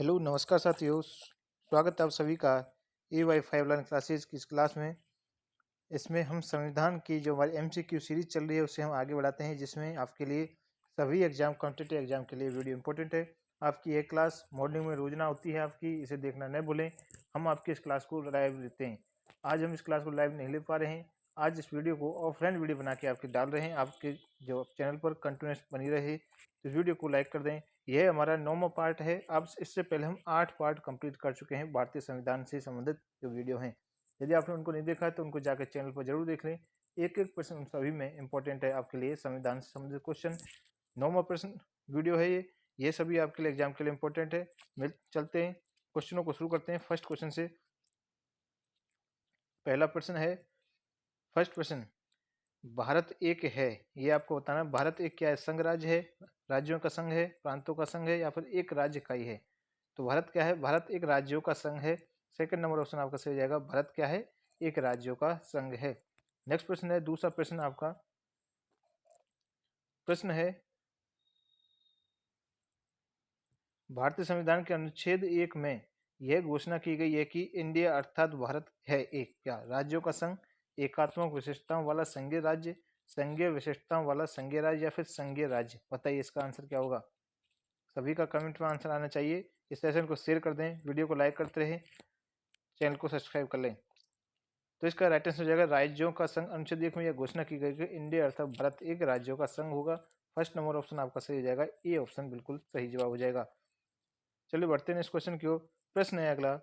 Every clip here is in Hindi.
हेलो नमस्कार साथियों, स्वागत है आप सभी का AY5 लर्न क्लासेज की इस क्लास में। इसमें हम संविधान की जो हमारी MCQ सीरीज चल रही है उसे हम आगे बढ़ाते हैं, जिसमें आपके लिए सभी एग्जाम कॉम्पिटिटिव एग्जाम के लिए वीडियो इंपॉर्टेंट है। आपकी एक क्लास मॉर्निंग में रोजाना होती है आपकी, इसे देखना न भूलें। हम आपकी इस क्लास को लाइव लेते हैं। आज हम इस क्लास को लाइव नहीं ले पा रहे हैं। आज इस वीडियो को ऑफलाइन वीडियो बना के आपके डाल रहे हैं, आपके जो चैनल पर कंटिन्यूस बनी रहे। तो इस वीडियो को लाइक कर दें। यह हमारा 9वां पार्ट है। अब इससे पहले हम 8 पार्ट कंप्लीट कर चुके हैं भारतीय संविधान से संबंधित जो वीडियो हैं। यदि आपने उनको नहीं देखा है तो उनको जाकर चैनल पर जरूर देख लें। एक एक प्रश्न सभी में इंपॉर्टेंट है आपके लिए, संविधान से संबंधित क्वेश्चन। 9वां प्रश्न वीडियो है ये सभी आपके लिए एग्जाम के लिए इंपॉर्टेंट है। मिल चलते हैं, क्वेश्चनों को शुरू करते हैं फर्स्ट क्वेश्चन से। पहला प्रश्न है, फर्स्ट प्रश्न, भारत एक है, ये आपको बताना है। भारत एक क्या है? संघ राज्य है, राज्यों का संघ है, प्रांतों का संघ है, या फिर एक राज्य इकाई है? तो भारत क्या है? भारत एक राज्यों का संघ है। सेकंड नंबर ऑप्शन आपका सही हो जाएगा। भारत क्या है? एक राज्यों का संघ है। नेक्स्ट प्रश्न है, दूसरा प्रश्न आपका प्रश्न है, भारतीय संविधान के अनुच्छेद 1 में यह घोषणा की गई है कि इंडिया अर्थात भारत है एक क्या? राज्यों का संघ, एकात्मक विशेषताओं वाला संघीय राज्य, संघीय विशेषताओं वाला संघीय राज्य, या फिर संघीय राज्य? बताइए इसका आंसर क्या होगा। सभी का कमेंट में आंसर आना चाहिए। इस सेशन को शेयर कर दें, वीडियो को लाइक करते रहें, चैनल को सब्सक्राइब कर लें। तो इसका राइट आंसर हो जाएगा राज्यों का संघ। अनुच्छेद 1 में यह घोषणा की गई कि इंडिया अर्थात भारत एक राज्यों का संघ होगा। फर्स्ट नंबर ऑप्शन आपका सही हो जाएगा। ए ऑप्शन बिल्कुल सही जवाब हो जाएगा। चलिए बढ़ते हैं नेक्स्ट क्वेश्चन की ओर। प्रश्न है अगला,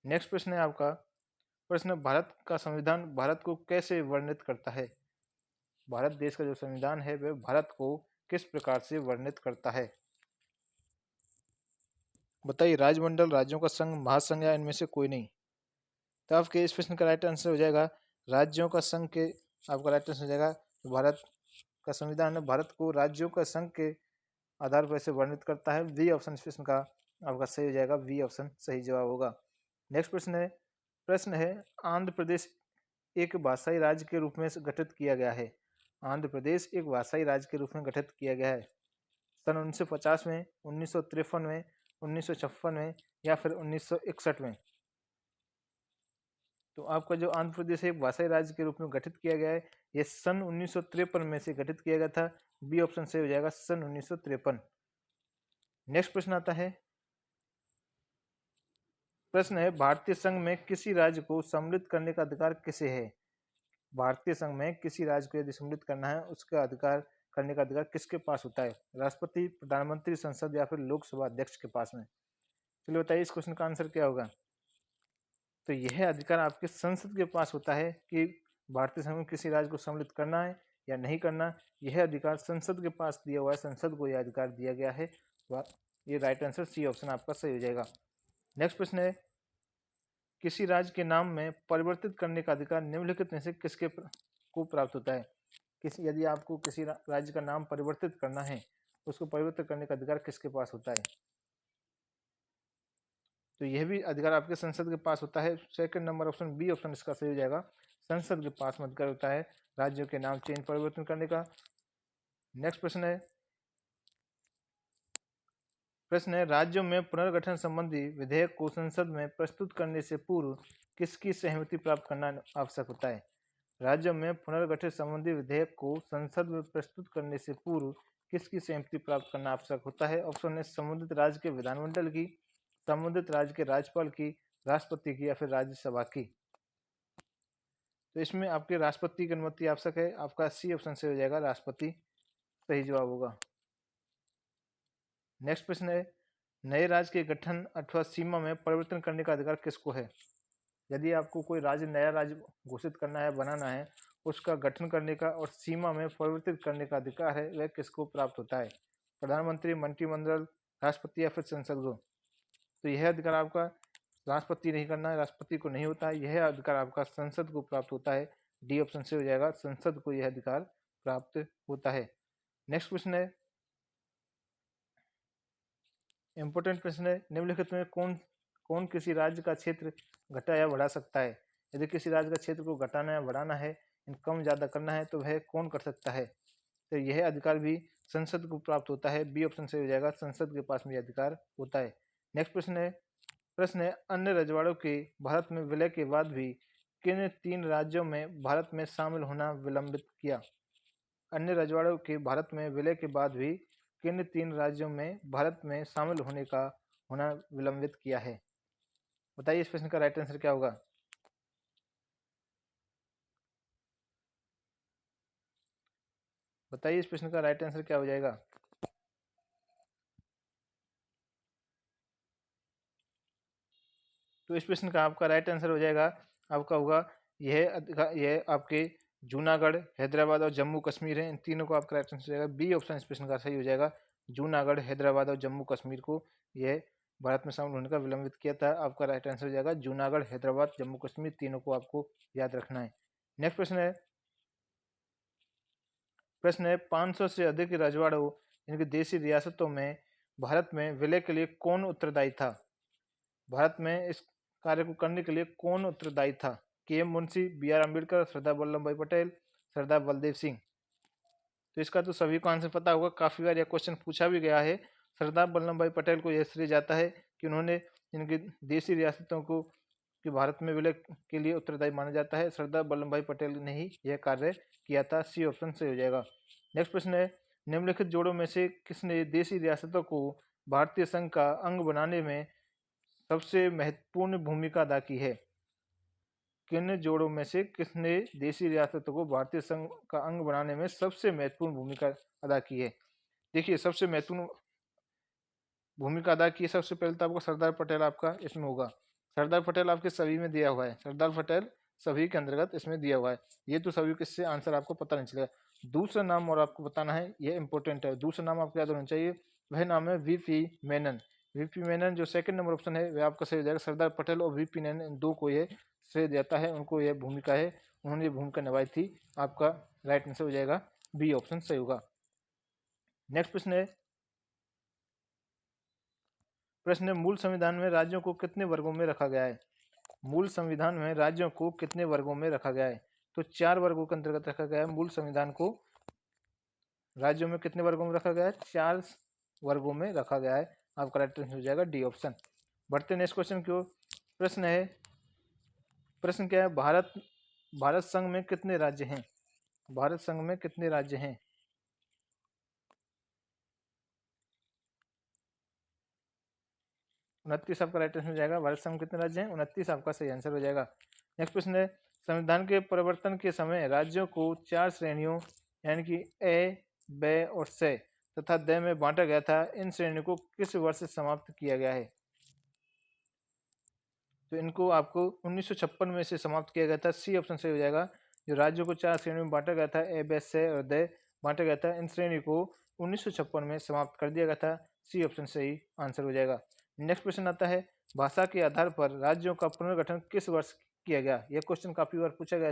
नेक्स्ट प्रश्न है आपका प्रश्न, भारत का संविधान भारत को कैसे वर्णित करता है? भारत देश का जो संविधान है वह भारत को किस प्रकार से वर्णित करता है? बताइए, राजमंडल, राज्यों का संघ, महासंघ, या इनमें से कोई नहीं? तो आपके इस प्रश्न का राइट आंसर हो जाएगा राज्यों का संघ के, आपका राइट आंसर हो जाएगा। भारत का संविधान है भारत को राज्यों का संघ के आधार पर से वर्णित करता है। बी ऑप्शन इस प्रश्न का आपका सही हो जाएगा। बी ऑप्शन सही जवाब होगा। नेक्स्ट प्रश्न है, आंध्र प्रदेश एक भाषाई राज्य के रूप में गठित किया गया है। आंध्र प्रदेश एक भाषाई राज्य के रूप में गठित किया गया है सन 1950 में, 1953 में, 1956 में, या फिर 1961 में? तो आपका जो आंध्र प्रदेश एक भाषाई राज्य के रूप में गठित किया गया है, यह सन 1953 में से गठित किया गया था। बी ऑप्शन सही हो जाएगा, सन 1953। नेक्स्ट प्रश्न आता है, प्रश्न है, भारतीय संघ में किसी राज्य को सम्मिलित करने का अधिकार किसे है? भारतीय संघ में किसी राज्य को यदि सम्मिलित करना है, उसका अधिकार करने का अधिकार किसके पास होता है? राष्ट्रपति, प्रधानमंत्री, संसद, या फिर लोकसभा अध्यक्ष के पास में? चलिए बताइए इस क्वेश्चन का आंसर क्या होगा। तो यह अधिकार आपके संसद के पास होता है कि भारतीय संघ में किसी राज्य को सम्मिलित करना है या नहीं करना। यह अधिकार संसद के पास दिया हुआ है, संसद को यह अधिकार दिया गया है। ये राइट आंसर सी ऑप्शन आपका सही हो जाएगा। नेक्स्ट प्रश्न है, किसी राज्य के नाम में परिवर्तित करने का अधिकार निम्नलिखित में से किसके को प्राप्त होता है? किसी यदि आपको किसी राज्य का नाम परिवर्तित करना है, उसको परिवर्तित करने का अधिकार किसके पास होता है? तो यह भी अधिकार आपके संसद के पास होता है। Second number option B option इसका सही हो जाएगा। संसद के पास में अधिकार होता है राज्यों के नाम चेंज परिवर्तन करने का। नेक्स्ट प्रश्न है, राज्यों में पुनर्गठन संबंधी विधेयक को संसद में प्रस्तुत करने से पूर्व किसकी सहमति प्राप्त करना आवश्यक होता है? राज्यों में पुनर्गठित संबंधी विधेयक को संसद में प्रस्तुत करने से पूर्व किसकी सहमति प्राप्त करना आवश्यक होता है? ऑप्शन है संबंधित राज्य के विधानमंडल की, संबंधित राज्य के राज्यपाल की, राष्ट्रपति की, या फिर राज्यसभा की? तो इसमें आपके राष्ट्रपति की अनुमति आवश्यक है। आपका सी ऑप्शन से हो जाएगा, राष्ट्रपति सही जवाब होगा। नेक्स्ट प्रश्न है, नए राज्य के गठन अथवा सीमा में परिवर्तन करने का अधिकार किसको है? यदि आपको कोई राज्य नया राज्य घोषित करना है, बनाना है, उसका गठन करने का और सीमा में परिवर्तित करने का अधिकार है, वह किसको प्राप्त होता है? प्रधानमंत्री, मंत्रिमंडल, राष्ट्रपति, या फिर संसद को? तो यह अधिकार आपका राष्ट्रपति नहीं करना है, राष्ट्रपति को नहीं होता है। यह अधिकार आपका संसद को प्राप्त होता है। डी ऑप्शन से हो जाएगा, संसद को यह अधिकार प्राप्त होता है। नेक्स्ट प्रश्न है, इंपोर्टेंट प्रश्न है, निम्नलिखित में कौन कौन किसी राज्य का क्षेत्र घटा या बढ़ा सकता है? यदि किसी राज्य का क्षेत्र को घटाना या बढ़ाना है, कम ज्यादा करना है, तो वह कौन कर सकता है? तो यह अधिकार भी संसद को प्राप्त होता है। बी ऑप्शन सही हो जाएगा, संसद के पास में यह अधिकार होता है। नेक्स्ट प्रश्न है अन्य रजवाड़ों के भारत में विलय के बाद भी किन 3 राज्यों में भारत में शामिल होना विलंबित किया? अन्य रजवाड़ों के भारत में विलय के बाद भी किन 3 राज्यों में भारत में शामिल होना विलंबित किया है? बताइए इस प्रश्न का राइट आंसर क्या होगा? बताइए इस प्रश्न का राइट आंसर क्या हो जाएगा? तो इस प्रश्न का आपका राइट आंसर हो जाएगा, आपका होगा यह आपके जूनागढ़, हैदराबाद और जम्मू कश्मीर है। इन तीनों को आपका राइट आंसर हो जाएगा। बी ऑप्शन इस प्रश्न का सही हो जाएगा। जूनागढ़, हैदराबाद और जम्मू कश्मीर को यह भारत में शामिल होने का विलंबित किया था। आपका राइट आंसर हो जाएगा जूनागढ़, हैदराबाद, जम्मू कश्मीर, तीनों को आपको याद रखना है। नेक्स्ट प्रश्न है 500 से अधिक रजवाड़ों इनकी देशी रियासतों में भारत में विलय के लिए कौन उत्तरदायी था? भारत में इस कार्य को करने के लिए कौन उत्तरदायी था? K M Munshi, B R Ambedkar, Sardar Vallabhbhai Patel, सरदार बलदेव सिंह। तो इसका तो सभी को आंसर पता होगा, काफी बार यह क्वेश्चन पूछा भी गया है। सरदार वल्लभ भाई पटेल को यह श्रेय जाता है कि उन्होंने इनकी देशी रियासतों को कि भारत में विलय के लिए उत्तरदायी माना जाता है। सरदार वल्लभ भाई पटेल ने ही यह कार्य किया था। सी ऑप्शन सही हो जाएगा। नेक्स्ट प्रश्न है निम्नलिखित जोड़ों में से किसने देशी रियासतों को भारतीय संघ का अंग बनाने में सबसे महत्वपूर्ण भूमिका अदा की है? किन जोड़ों में से किसने देशी रियासतों को भारतीय संघ का अंग बनाने में सबसे महत्वपूर्ण भूमिका अदा की है? देखिए सबसे महत्वपूर्ण भूमिका अदा की सबसे पहले तो आपको सरदार पटेल आपका इसमें होगा। सरदार पटेल आपके सभी में दिया हुआ है, सरदार पटेल सभी के अंतर्गत इसमें दिया हुआ है। ये तो सभी किससे आंसर आपको पता नहीं चलेगा। दूसरा नाम और आपको बताना है, ये इंपॉर्टेंट है। दूसरा नाम आपको याद होना चाहिए, वह नाम है वीपी मेनन। वीपी मेनन जो सेकंड नंबर ऑप्शन है वह आपका सही हो जाएगा। सरदार पटेल और वीपी मेनन इन दो को ये श्रेय देता है, उनको यह भूमिका है, उन्होंने ये भूमिका निभाई थी। आपका राइट आंसर हो जाएगा बी ऑप्शन सही होगा। नेक्स्ट प्रश्न है मूल संविधान में राज्यों को कितने वर्गों में रखा गया है? मूल संविधान में राज्यों को कितने वर्गों में रखा गया है? तो 4 वर्गों के अंतर्गत रखा गया है। मूल संविधान को राज्यों में कितने वर्गों में रखा गया है? 4 वर्गों में रखा गया है। आपका राइट आंसर हो जाएगा डी ऑप्शन। बढ़ते नेक्स्ट क्वेश्चन की ओर। प्रश्न क्या है भारत संघ में कितने राज्य हैं? भारत संघ में कितने राज्य हैं? 29 आपका राइट आंसर हो जाएगा। भारत संघ में कितने राज्य हैं? 29 आपका सही आंसर हो जाएगा। नेक्स्ट प्रश्न है संविधान के परिवर्तन के समय राज्यों को 4 श्रेणियों यानी कि ए, ब और स तथा द में बांटा गया था। इन श्रेणियों को किस वर्ष से समाप्त किया गया है? तो इनको आपको 1956 में से समाप्त किया गया था। सी ऑप्शन सही हो जाएगा। जो राज्यों को 4 श्रेणियों में बांटा गया था, ए, ब, स और द बांटा गया था, इन श्रेणी को 1956 में समाप्त कर दिया गया था। सी ऑप्शन सही आंसर हो जाएगा। नेक्स्ट प्रश्न आता है भाषा के आधार पर राज्यों का पुनर्गठन किस वर्ष किया गया? यह क्वेश्चन काफी बार पूछा गया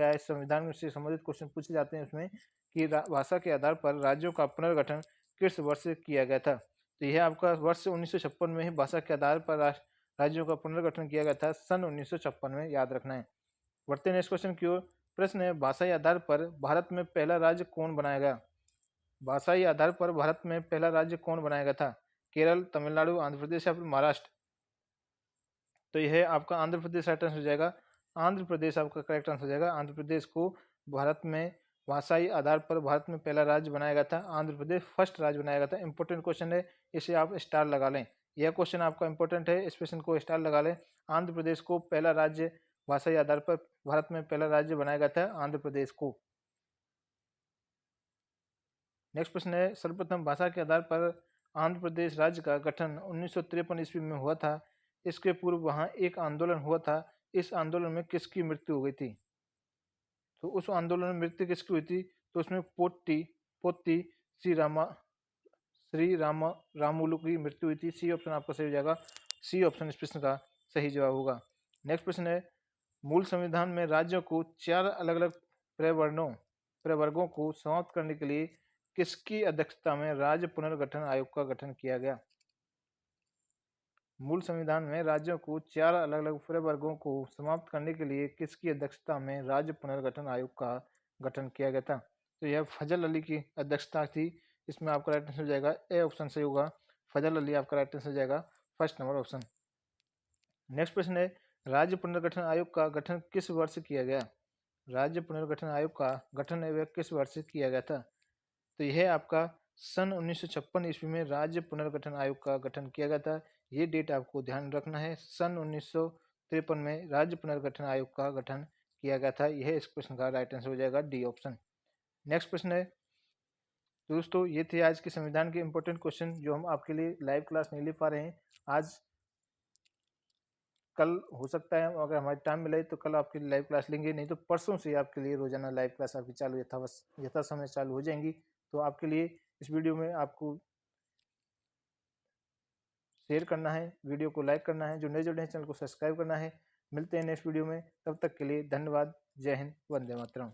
है। संविधान से संबंधित क्वेश्चन पूछे जाते हैं उसमें कि भाषा के आधार पर राज्यों का पुनर्गठन किस वर्ष किया गया था? तो यह आपका वर्ष 1956 में ही भाषा के आधार पर राज्यों का पुनर्गठन किया गया था, सन 1956 में, याद रखना है। बढ़ते नेक्स्ट क्वेश्चन की ओर। प्रश्न है भाषाई आधार पर भारत में पहला राज्य कौन बनाया गया? भाषाई आधार पर भारत में पहला राज्य कौन बनाया गया था? केरल, तमिलनाडु, आंध्र प्रदेश या फिर महाराष्ट्र? तो यह आपका आंध्र प्रदेश राइट आंसर हो जाएगा। आंध्र प्रदेश आपका करेक्ट आंसर हो जाएगा। आंध्र प्रदेश को भारत में भाषाई आधार पर भारत में पहला राज्य बनाया गया था। आंध्र प्रदेश फर्स्ट राज्य बनाया गया था। इंपॉर्टेंट क्वेश्चन है, इसे आप स्टार लगा लें। यह क्वेश्चन आपका इंपॉर्टेंट है, इस क्वेश्चन को स्टार लगा लें। आंध्र प्रदेश को पहला राज्य भाषाई आधार पर भारत में पहला राज्य बनाया गया था, आंध्र प्रदेश को। नेक्स्ट प्रश्न है सर्वप्रथम भाषा के आधार पर आंध्र प्रदेश राज्य का गठन 1953 ईस्वी में हुआ था। इसके पूर्व वहां एक आंदोलन हुआ था। इस आंदोलन में किसकी मृत्यु हो गई थी? तो उस आंदोलन में मृत्यु किसकी हुई थी? तो उसमें पोती श्री रामुलु की मृत्यु हुई थी। सी ऑप्शन आपका सही हो जाएगा। सी ऑप्शन इस प्रश्न का सही जवाब होगा। नेक्स्ट प्रश्न है मूल संविधान में राज्यों को 4 अलग अलग प्रवर्गों को समाप्त करने के लिए किसकी अध्यक्षता में राज्य पुनर्गठन आयोग का गठन किया गया? मूल संविधान में राज्यों को 4 अलग अलग प्रवर्गों को समाप्त करने के लिए किसकी अध्यक्षता में राज्य पुनर्गठन आयोग का गठन किया गया था? तो यह फजल अली की अध्यक्षता थी। इसमें आपका राइट आंसर हो जाएगा ए ऑप्शन सही होगा। फजल अली आपका राइट आंसर हो जाएगा फर्स्ट नंबर ऑप्शन। नेक्स्ट प्रश्न है, राज्य पुनर्गठन आयोग का गठन किस वर्ष किया गया? राज्य पुनर्गठन आयोग का गठन वह किस वर्ष किया गया था? तो यह आपका सन 1956 ईस्वी में राज्य पुनर्गठन आयोग का गठन किया गया था। ये डेट आपको ध्यान रखना है, सन 1953 में राज्य पुनर्गठन आयोग का गठन किया गया था। यह इस क्वेश्चन का राइट आंसर हो जाएगा डी ऑप्शन। नेक्स्ट प्रश्न है, दोस्तों ये थे आज के संविधान के इंपॉर्टेंट क्वेश्चन जो हम आपके लिए लाइव क्लास नहीं ले पा रहे हैं। आज कल हो सकता है अगर हमारे टाइम मिले तो कल आपके लिए लाइव क्लास लेंगे, नहीं तो परसों से आपके लिए रोजाना लाइव क्लास आपकी चालू यथा समय चालू हो जाएंगी। तो आपके लिए इस वीडियो में आपको शेयर करना है, वीडियो को लाइक करना है, जो नए जुड़े हैं चैनल को सब्सक्राइब करना है। मिलते हैं नेक्स्ट वीडियो में, तब तक के लिए धन्यवाद। जय हिंद, वंदे मातरम।